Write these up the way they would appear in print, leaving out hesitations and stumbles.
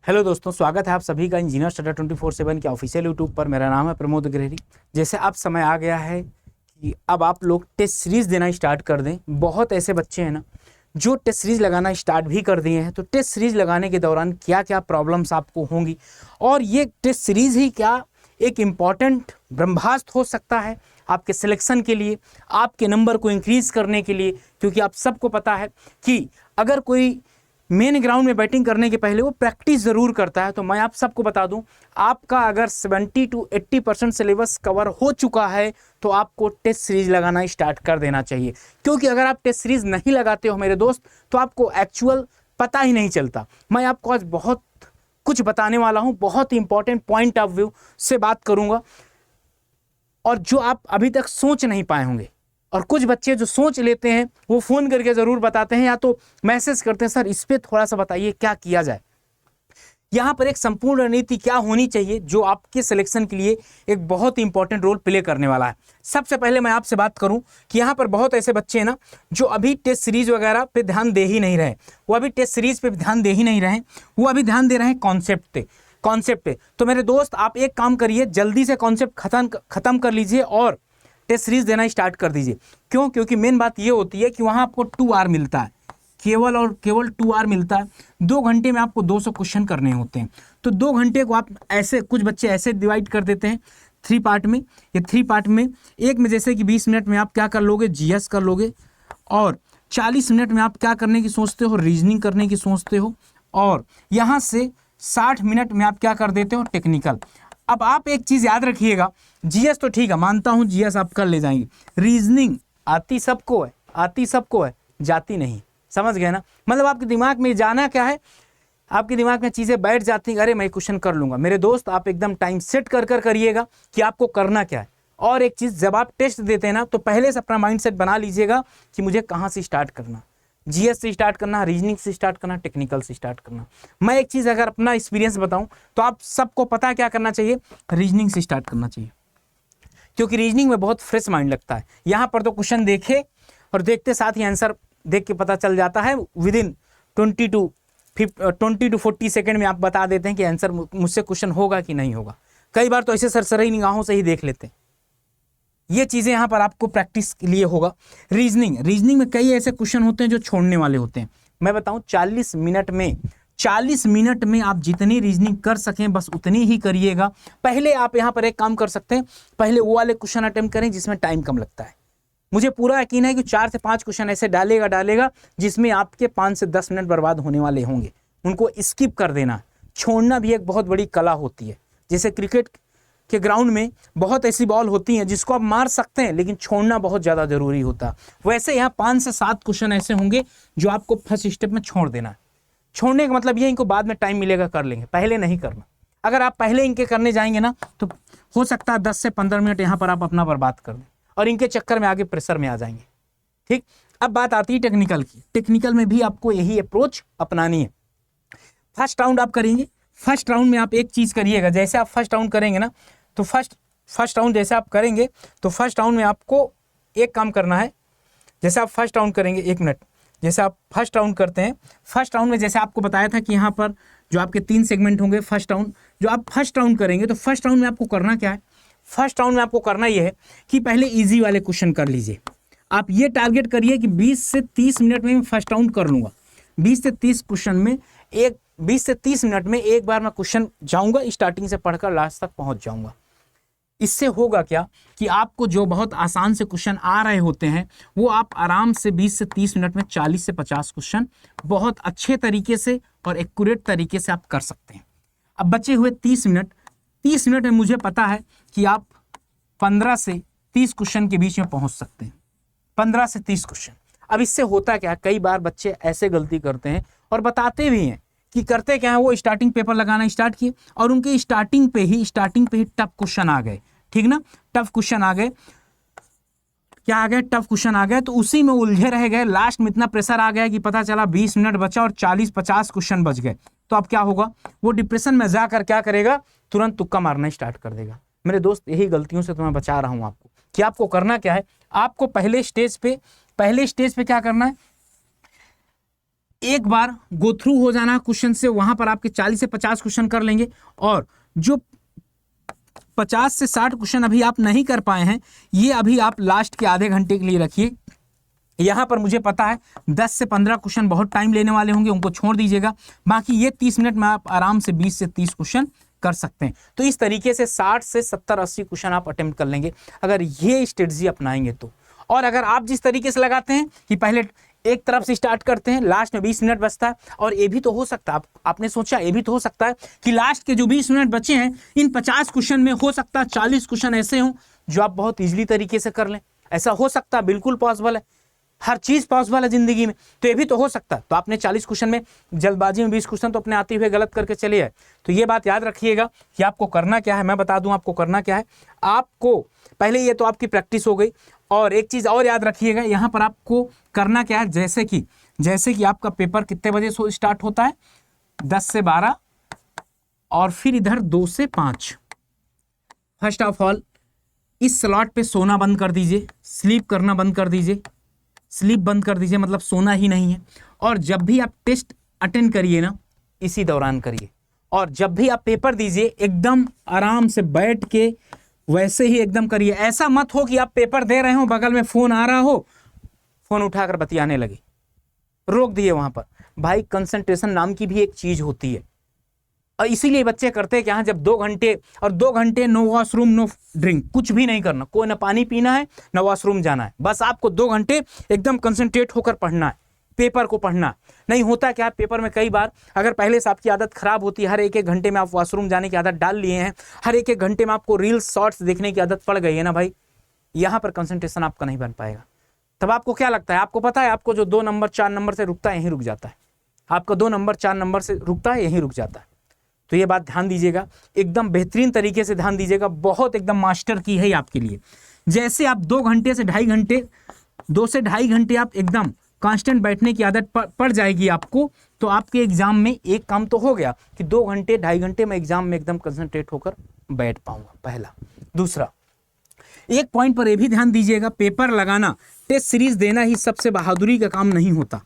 Hello दोस्तों, स्वागत है आप सभी का इंजीनियर स्टडी 24/7 के ऑफिशियल यूट्यूब पर। मेरा नाम है प्रमोद गिरहरी। जैसे अब समय आ गया है कि अब आप लोग टेस्ट सीरीज देना स्टार्ट कर दें। बहुत ऐसे बच्चे हैं ना जो टेस्ट सीरीज लगाना स्टार्ट भी कर दिए हैं। तो टेस्ट सीरीज लगाने के दौरान क्या क्या प्रॉब्लम्स आपको होंगी और ये टेस्ट सीरीज ही क्या एक इम्पॉर्टेंट ब्रह्मास्त्र हो सकता है आपके सिलेक्शन के लिए, आपके नंबर को इंक्रीज करने के लिए। क्योंकि आप सबको पता है कि अगर कोई मेन ग्राउंड में बैटिंग करने के पहले वो प्रैक्टिस ज़रूर करता है। तो मैं आप सबको बता दूं, आपका अगर 70 to 80% सिलेबस कवर हो चुका है तो आपको टेस्ट सीरीज लगाना स्टार्ट कर देना चाहिए। क्योंकि अगर आप टेस्ट सीरीज नहीं लगाते हो मेरे दोस्त तो आपको एक्चुअल पता ही नहीं चलता। मैं आपको आज बहुत कुछ बताने वाला हूं, बहुत ही इंपॉर्टेंट पॉइंट ऑफ व्यू से बात करूंगा और जो आप अभी तक सोच नहीं पाए होंगे। और कुछ बच्चे जो सोच लेते हैं वो फ़ोन करके ज़रूर बताते हैं या तो मैसेज करते हैं, सर इस पर थोड़ा सा बताइए क्या किया जाए। यहाँ पर एक संपूर्ण रणनीति क्या होनी चाहिए जो आपके सिलेक्शन के लिए एक बहुत ही इंपॉर्टेंट रोल प्ले करने वाला है। सबसे पहले मैं आपसे बात करूं कि यहाँ पर बहुत ऐसे बच्चे हैं ना जो अभी टेस्ट सीरीज वगैरह पे ध्यान दे ही नहीं रहे। वो अभी टेस्ट सीरीज पे ध्यान दे ही नहीं रहे, वो अभी ध्यान दे रहे हैं कॉन्सेप्ट पे। तो मेरे दोस्त आप एक काम करिए, जल्दी से कॉन्सेप्ट खत्म कर लीजिए और टेस्ट सीरीज देना स्टार्ट कर दीजिए। क्यों? क्योंकि मेन बात ये होती है कि वहाँ आपको 2 आवर मिलता है, केवल और केवल 2 आवर मिलता है। 2 घंटे में आपको 200 क्वेश्चन करने होते हैं। तो 2 घंटे को आप ऐसे, कुछ बच्चे ऐसे डिवाइड कर देते हैं 3 पार्ट में। ये 3 पार्ट में, एक में जैसे कि 20 मिनट में आप क्या कर लोगे, जीएस कर लोगे, और 40 मिनट में आप क्या करने की सोचते हो, रीजनिंग करने की सोचते हो, और यहाँ से 60 मिनट में आप क्या कर देते हो, टेक्निकल। अब आप एक चीज़ याद रखिएगा, जीएस तो ठीक है, मानता हूँ जीएस आप कर ले जाएंगे, रीजनिंग आती सबको है, जाती नहीं। समझ गए ना? मतलब आपके दिमाग में जाना क्या है, आपके दिमाग में चीज़ें बैठ जाती हैं, अरे मैं क्वेश्चन कर लूँगा। मेरे दोस्त आप एकदम टाइम सेट कर करिएगा कि आपको करना क्या है। और एक चीज़, जब आप टेस्ट देते हैं ना तो पहले से अपना माइंड सेट बना लीजिएगा कि मुझे कहाँ से स्टार्ट करना, जीएस से स्टार्ट करना, रीजनिंग से स्टार्ट करना, टेक्निकल से स्टार्ट करना। मैं एक चीज़ अगर अपना एक्सपीरियंस बताऊं तो आप सबको पता है क्या करना चाहिए, रीजनिंग से स्टार्ट करना चाहिए। क्योंकि रीजनिंग में बहुत फ्रेश माइंड लगता है। यहाँ पर तो क्वेश्चन देखे और देखते साथ ही आंसर देख के पता चल जाता है। विदिन 20 to 40 सेकेंड में आप बता देते हैं कि आंसर मुझसे क्वेश्चन होगा कि नहीं होगा। कई बार तो ऐसे सरसरी निगाहों से ही देख लेते हैं। ये चीज़ें यहाँ पर आपको प्रैक्टिस के लिए होगा। रीजनिंग में कई ऐसे क्वेश्चन होते हैं जो छोड़ने वाले होते हैं। मैं बताऊं 40 मिनट में आप जितनी रीजनिंग कर सकें बस उतनी ही करिएगा। पहले आप यहाँ पर एक काम कर सकते हैं, पहले वो वाले क्वेश्चन अटेम्प्ट करें जिसमें टाइम कम लगता है। मुझे पूरा यकीन है कि 4 से 5 क्वेश्चन ऐसे डालेगा जिसमें आपके 5 से 10 मिनट बर्बाद होने वाले होंगे। उनको स्किप कर देना। छोड़ना भी एक बहुत बड़ी कला होती है। जैसे क्रिकेट के ग्राउंड में बहुत ऐसी बॉल होती हैं जिसको आप मार सकते हैं लेकिन छोड़ना बहुत ज़्यादा ज़रूरी होता है। वैसे यहाँ 5 से 7 क्वेश्चन ऐसे होंगे जो आपको फर्स्ट स्टेप में छोड़ देना है। छोड़ने का मतलब ये, इनको बाद में टाइम मिलेगा कर लेंगे, पहले नहीं करना। अगर आप पहले इनके करने जाएंगे ना तो हो सकता है 10 से 15 मिनट यहाँ पर आप अपना बर्बाद कर दें और इनके चक्कर में आगे प्रेशर में आ जाएंगे। ठीक, अब बात आती है टेक्निकल की। टेक्निकल में भी आपको यही अप्रोच अपनानी है। फर्स्ट राउंड आप करेंगे। फर्स्ट राउंड में आप एक चीज़ करिएगा, जैसे आप फर्स्ट राउंड करेंगे ना तो फर्स्ट राउंड जैसे आप करेंगे तो फर्स्ट राउंड में आपको एक काम करना है। जैसे आप फर्स्ट राउंड करेंगे, 1 मिनट, जैसे आप फर्स्ट राउंड करते हैं, फर्स्ट राउंड में जैसे आपको बताया था कि यहाँ पर जो आपके 3 सेगमेंट होंगे फर्स्ट राउंड, जो आप फर्स्ट राउंड करेंगे तो फर्स्ट राउंड में आपको करना क्या है, फर्स्ट राउंड में आपको करना ये है कि पहले ईजी वाले क्वेश्चन कर लीजिए। आप ये टारगेट करिए कि 20 से 30 मिनट में मैं फर्स्ट राउंड कर लूँगा। 20 से 30 क्वेश्चन में 20 से 30 मिनट में एक बार मैं क्वेश्चन जाऊँगा, स्टार्टिंग से पढ़कर लास्ट तक पहुँच जाऊँगा। इससे होगा क्या कि आपको जो बहुत आसान से क्वेश्चन आ रहे होते हैं वो आप आराम से 20 से 30 मिनट में 40 से 50 क्वेश्चन बहुत अच्छे तरीके से और एक्यूरेट तरीके से आप कर सकते हैं। अब बचे हुए 30 मिनट में मुझे पता है कि आप 15 से 30 क्वेश्चन के बीच में पहुंच सकते हैं। 15 से 30 क्वेश्चन। अब इससे होता क्या, कई बार बच्चे ऐसे गलती करते हैं और बताते भी हैं कि करते क्या है, वो स्टार्टिंग पेपर लगाना स्टार्ट किए और उनके स्टार्टिंग पे ही टफ क्वेश्चन आ गए। ठीक ना, टफ क्वेश्चन आ गए, क्या आ गए, टफ क्वेश्चन आ गए, तो उसी में उलझे रह गए। लास्ट में इतना प्रेशर आ गया कि पता चला 20 मिनट बचा और 40-50 क्वेश्चन बच गए। तो अब क्या होगा, वो डिप्रेशन में जाकर क्या करेगा, तुरंत तुक्का मारना स्टार्ट कर देगा। मेरे दोस्त, यही गलतियों से तो मैं बचा रहा हूं आपको कि आपको करना क्या है। आपको पहले स्टेज पे क्या करना है, एक बार गो थ्रू हो जाना क्वेश्चन से, वहां पर आपके 40 से 50 क्वेश्चन कर लेंगे, और जो 50 से 60 क्वेश्चन अभी आप नहीं कर पाए हैं, ये अभी आप लास्ट के आधे घंटे के लिए रखिए। यहाँ पर मुझे पता है 10 से 15 क्वेश्चन बहुत टाइम लेने वाले होंगे, उनको छोड़ दीजिएगा। बाकी ये 30 मिनट में आप आराम से 20 से 30 क्वेश्चन कर सकते हैं। तो इस तरीके से 60 से 70-80 क्वेश्चन आप अटेम्प्ट कर लेंगे अगर ये स्ट्रेटजी अपनाएंगे तो। और अगर आप जिस तरीके से लगाते हैं कि पहले एक तरफ से स्टार्ट करते हैं, लास्ट में 20 मिनट बचता है, और ये भी तो हो सकता है, आपने सोचा ये भी तो हो सकता है कि लास्ट के जो 20 मिनट बचे हैं, इन 50 क्वेश्चन में हो सकता है 40 क्वेश्चन ऐसे हों जो आप बहुत ईजिली तरीके से कर लें। ऐसा हो सकता है, बिल्कुल पॉसिबल है, हर चीज पॉसिबल है जिंदगी में, तो ये भी तो हो सकता है। तो आपने 40 क्वेश्चन में जल्दबाजी में 20 क्वेश्चन तो अपने आते हुए गलत करके चले आए। तो ये बात याद रखिएगा कि आपको करना क्या है। मैं बता दूं आपको करना क्या है। आपको पहले, ये तो आपकी प्रैक्टिस हो गई, और एक चीज और याद रखिएगा, यहाँ पर आपको करना क्या है, जैसे कि आपका पेपर कितने बजे स्टार्ट होता है, 10 से 12, और फिर इधर 2 से 5। फर्स्ट ऑफ ऑल इस स्लॉट पे सोना बंद कर दीजिए, स्लीप करना बंद कर दीजिए। स्लीप बंद कर दीजिए मतलब सोना ही नहीं है। और जब भी आप टेस्ट अटेंड करिए ना, इसी दौरान करिए। और जब भी आप पेपर दीजिए, एकदम आराम से बैठ के वैसे ही एकदम करिए। ऐसा मत हो कि आप पेपर दे रहे हो, बगल में फोन आ रहा हो, फोन उठाकर बतियाने लगे। रोक दिए वहां पर। भाई कंसंट्रेशन नाम की भी एक चीज होती है, और इसीलिए बच्चे करते हैं कि हाँ, जब 2 घंटे, और 2 घंटे नो वॉशरूम नो ड्रिंक, कुछ भी नहीं करना, कोई ना पानी पीना है ना वॉशरूम जाना है, बस आपको 2 घंटे एकदम कंसंट्रेट होकर पढ़ना है, पेपर को पढ़ना। नहीं होता क्या, पेपर में कई बार अगर पहले से आपकी आदत खराब होती है, हर एक घंटे में आप वॉशरूम जाने की आदत डाल लिए हैं, हर एक घंटे में आपको रील्स शॉर्ट्स देखने की आदत पड़ गई है ना भाई, यहाँ पर कंसंट्रेशन आपका नहीं बन पाएगा। तब आपको क्या लगता है, आपको पता है आपको जो 2 नंबर 4 नंबर से रुकता है, यहीं रुक जाता है। आपका 2 नंबर 4 नंबर से रुकता है, यहीं रुक जाता है। तो ये बात ध्यान दीजिएगा, एकदम बेहतरीन तरीके से ध्यान दीजिएगा, बहुत एकदम मास्टर की है आपके लिए। जैसे आप 2 घंटे से 2.5 घंटे, 2 से 2.5 घंटे आप एकदम कांस्टेंट बैठने की आदत पड़ जाएगी आपको, तो आपके एग्जाम में एक काम तो हो गया कि 2 घंटे 2.5 घंटे में एग्जाम में एकदम कंसंट्रेट होकर बैठ पाऊंगा, पहला। दूसरा, एक पॉइंट पर यह भी ध्यान दीजिएगा, पेपर लगाना, टेस्ट सीरीज देना ही सबसे बहादुरी का काम नहीं होता।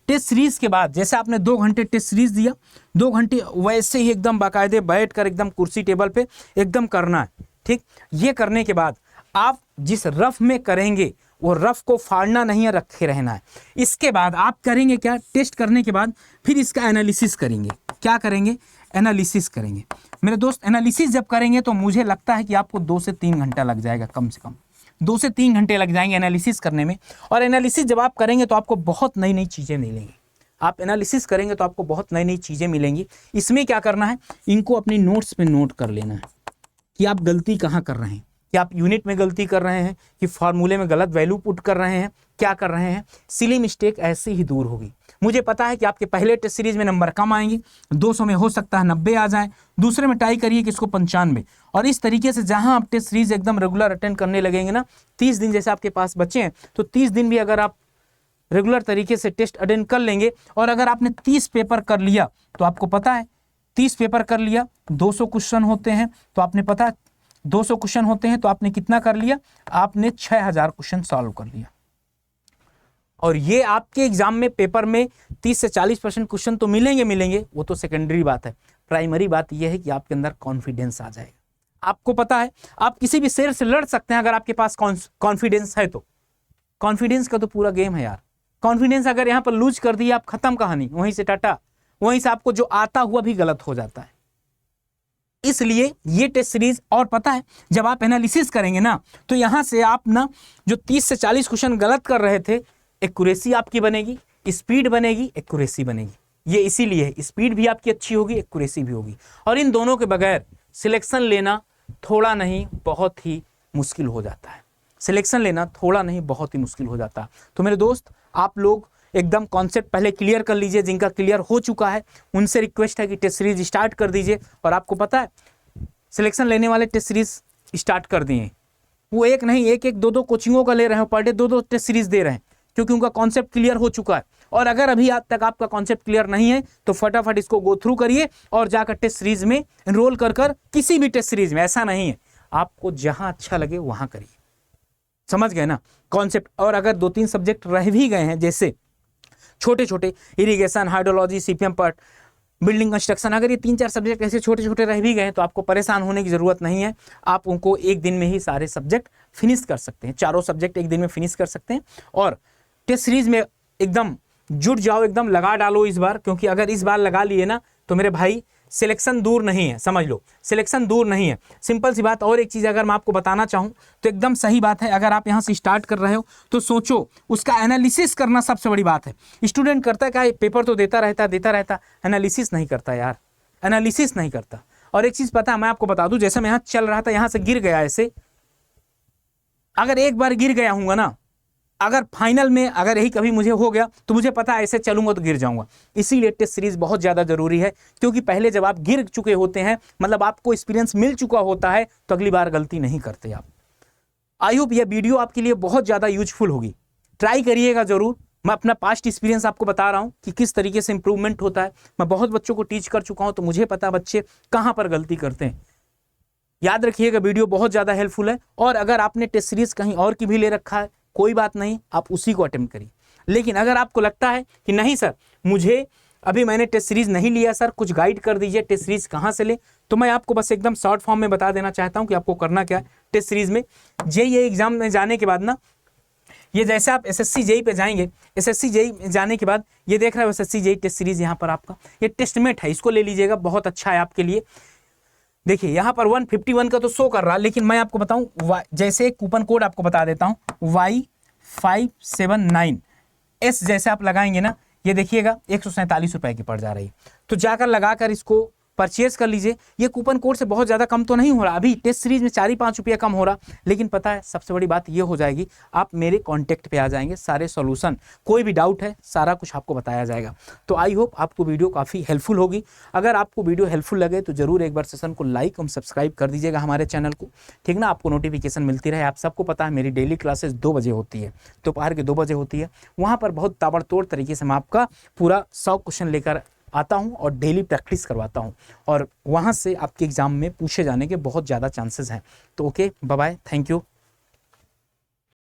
टेस्ट सीरीज के बाद जैसे आपने 2 घंटे टेस्ट सीरीज दिया, 2 घंटे वैसे ही एकदम बाकायदे बैठकर एकदम कुर्सी टेबल पे एकदम करना है, ठीक। ये करने के बाद आप जिस रफ में करेंगे, वो रफ को फाड़ना नहीं है, रखे रहना है। इसके बाद आप करेंगे क्या, टेस्ट करने के बाद फिर इसका एनालिसिस करेंगे। क्या करेंगे, एनालिसिस करेंगे। मेरे दोस्त, एनालिसिस जब करेंगे तो मुझे लगता है कि आपको 2 से 3 घंटा लग जाएगा, कम से कम 2 से 3 घंटे लग जाएंगे एनालिसिस करने में। और एनालिसिस जब आप करेंगे तो आपको बहुत नई नई चीज़ें मिलेंगी। आप एनालिसिस करेंगे तो आपको बहुत नई नई चीज़ें मिलेंगी। इसमें क्या करना है, इनको अपनी नोट्स पे नोट कर लेना है कि आप गलती कहाँ कर रहे हैं, कि आप यूनिट में गलती कर रहे हैं, कि फार्मूले में गलत वैल्यू पुट कर रहे हैं, क्या कर रहे हैं। सिली मिस्टेक ऐसे ही दूर होगी। मुझे पता है कि आपके पहले टेस्ट सीरीज में नंबर कम आएंगे, 200 में हो सकता है 90 आ जाए, दूसरे में ट्राई करिए कि इसको 95। और इस तरीके से जहां आप टेस्ट सीरीज एकदम रेगुलर अटेंड करने लगेंगे ना, 30 दिन जैसे आपके पास बचे हैं, तो 30 दिन भी अगर आप रेगुलर तरीके से टेस्ट अटेंड कर लेंगे, और अगर आपने 30 पेपर कर लिया, तो आपको पता है 30 पेपर कर लिया, 200 क्वेश्चन होते हैं, तो आपने पता है 200 क्वेश्चन होते हैं, तो आपने कितना कर लिया, आपने 6000 क्वेश्चन सॉल्व कर लिया। और ये आपके एग्जाम में पेपर में 30 से 40% क्वेश्चन तो मिलेंगे, वो तो सेकेंडरी बात है। प्राइमरी बात यह है कि आपके अंदर कॉन्फिडेंस आ जाएगा। आपको पता है आप किसी भी शेर से लड़ सकते हैं अगर आपके पास कॉन्फिडेंस है तो। कॉन्फिडेंस का तो पूरा गेम है यार। कॉन्फिडेंस अगर यहाँ पर लूज कर दिया, आप खत्म कहानी, वहीं से टाटा, वहीं से आपको जो आता हुआ भी गलत हो जाता है। इसलिए ये टेस्ट सीरीज, और पता है जब आप एनालिसिस करेंगे ना, तो यहां से आप ना जो 30 से 40 क्वेश्चन गलत कर रहे थे, एक्यूरेसी आपकी बनेगी, स्पीड बनेगी, एक्यूरेसी बनेगी। ये इसीलिए है, स्पीड भी आपकी अच्छी होगी, एक्यूरेसी भी होगी। और इन दोनों के बगैर सिलेक्शन लेना थोड़ा नहीं बहुत ही मुश्किल हो जाता है। सिलेक्शन लेना थोड़ा नहीं बहुत ही मुश्किल हो जाता है। तो मेरे दोस्त, आप लोग एकदम कॉन्सेप्ट पहले क्लियर कर लीजिए। जिनका क्लियर हो चुका है उनसे रिक्वेस्ट है कि टेस्ट सीरीज स्टार्ट कर दीजिए। और आपको पता है सिलेक्शन लेने वाले टेस्ट सीरीज स्टार्ट कर दिए, वो एक नहीं, एक 2 कोचिंगों का ले रहे हैं, पर डे 2 टेस्ट सीरीज दे रहे हैं, क्योंकि उनका कॉन्सेप्ट क्लियर हो चुका है। और अगर अभी आज तक आपका कॉन्सेप्ट क्लियर नहीं है, तो फटाफट इसको गो थ्रू करिए और जाकर टेस्ट सीरीज में एनरोल कर किसी भी टेस्ट सीरीज में, ऐसा नहीं है, आपको जहां अच्छा लगे वहां करिए। समझ गए ना कॉन्सेप्ट। और अगर 2-3 सब्जेक्ट रह भी गए हैं जैसे, छोटे छोटे irrigation, hydrology, CPM part, building construction, अगर ये 3-4 सब्जेक्ट ऐसे छोटे छोटे रह भी गए तो आपको परेशान होने की ज़रूरत नहीं है। आप उनको एक दिन में ही सारे सब्जेक्ट फिनिश कर सकते हैं, चारों सब्जेक्ट एक दिन में फिनिश कर सकते हैं। और टेस्ट सीरीज़ में एकदम जुट जाओ, एकदम लगा डालो इस बार, क्योंकि अगर इस बार लगा लिए ना तो मेरे भाई सिलेक्शन दूर नहीं है, समझ लो सिलेक्शन दूर नहीं है। सिंपल सी बात। और एक चीज़ अगर मैं आपको बताना चाहूँ तो एकदम सही बात है, अगर आप यहाँ से स्टार्ट कर रहे हो तो सोचो उसका एनालिसिस करना सबसे बड़ी बात है। स्टूडेंट करता है क्या, पेपर तो देता रहता, एनालिसिस नहीं करता यार, एनालिसिस नहीं करता। और एक चीज़ पता है, मैं आपको बता दूँ, जैसे मैं यहाँ चल रहा था, यहाँ से गिर गया ऐसे, अगर एक बार गिर गया हूँगा ना, अगर फाइनल में अगर यही कभी मुझे हो गया तो मुझे पता है ऐसे चलूंगा तो गिर जाऊंगा। इसीलिए टेस्ट सीरीज बहुत ज़्यादा ज़रूरी है, क्योंकि पहले जब आप गिर चुके होते हैं, मतलब आपको एक्सपीरियंस मिल चुका होता है, तो अगली बार गलती नहीं करते आप। आई होप यह वीडियो आपके लिए बहुत ज़्यादा यूजफुल होगी, ट्राई करिएगा ज़रूर। मैं अपना पास्ट एक्सपीरियंस आपको बता रहा हूँ कि किस तरीके से इंप्रूवमेंट होता है। मैं बहुत बच्चों को टीच कर चुका हूँ, तो मुझे पता बच्चे कहाँ पर गलती करते हैं। याद रखिएगा, वीडियो बहुत ज़्यादा हेल्पफुल है। और अगर आपने टेस्ट सीरीज कहीं और की भी ले रखा है, कोई बात नहीं, आप उसी को अटेम्प्ट करिए। लेकिन अगर आपको लगता है कि नहीं सर, मुझे अभी मैंने टेस्ट सीरीज नहीं लिया सर, कुछ गाइड कर दीजिए टेस्ट सीरीज कहाँ से ले, तो मैं आपको बस एकदम शॉर्ट फॉर्म में बता देना चाहता हूँ कि आपको करना क्या है। टेस्ट सीरीज में जेईई एग्जाम में जाने के बाद ना, ये जैसे आप एसएससी जेईई पे जाएंगे, एसएससी जेईई जाने के बाद ये देख रहे हो एसएससी जेईई टेस्ट सीरीज, यहाँ पर आपका ये टेस्टमेट है, इसको ले लीजिएगा, बहुत अच्छा है आपके लिए। देखिए यहाँ पर 151 का तो शो कर रहा, लेकिन मैं आपको बताऊं, जैसे कूपन कोड आपको बता देता हूं, Y579S जैसे आप लगाएंगे ना, ये देखिएगा 147 रुपए की पड़ जा रही है। तो जाकर लगाकर इसको परचेज कर लीजिए। ये कूपन कोड से बहुत ज़्यादा कम तो नहीं हो रहा, अभी टेस्ट सीरीज में 4-5 रुपये कम हो रहा, लेकिन पता है सबसे बड़ी बात ये हो जाएगी, आप मेरे कॉन्टैक्ट पे आ जाएंगे, सारे सॉल्यूशन, कोई भी डाउट है सारा कुछ आपको बताया जाएगा। तो आई होप आपको वीडियो काफ़ी हेल्पफुल होगी। अगर आपको वीडियो हेल्पफुल लगे तो ज़रूर एक बार सेशन को लाइक और सब्सक्राइब कर दीजिएगा हमारे चैनल को, ठीक ना, आपको नोटिफिकेशन मिलती रहे। आप सबको पता है मेरी डेली क्लासेस 2 बजे होती है, दोपहर के 2 बजे होती है। वहाँ पर बहुत ताबड़तोड़ तरीके से मैं आपका पूरा 100 क्वेश्चन लेकर आता हूं और डेली प्रैक्टिस करवाता हूं, और वहां से आपके एग्जाम में पूछे जाने के बहुत ज़्यादा चांसेस हैं। तो okay, bye bye, thank you.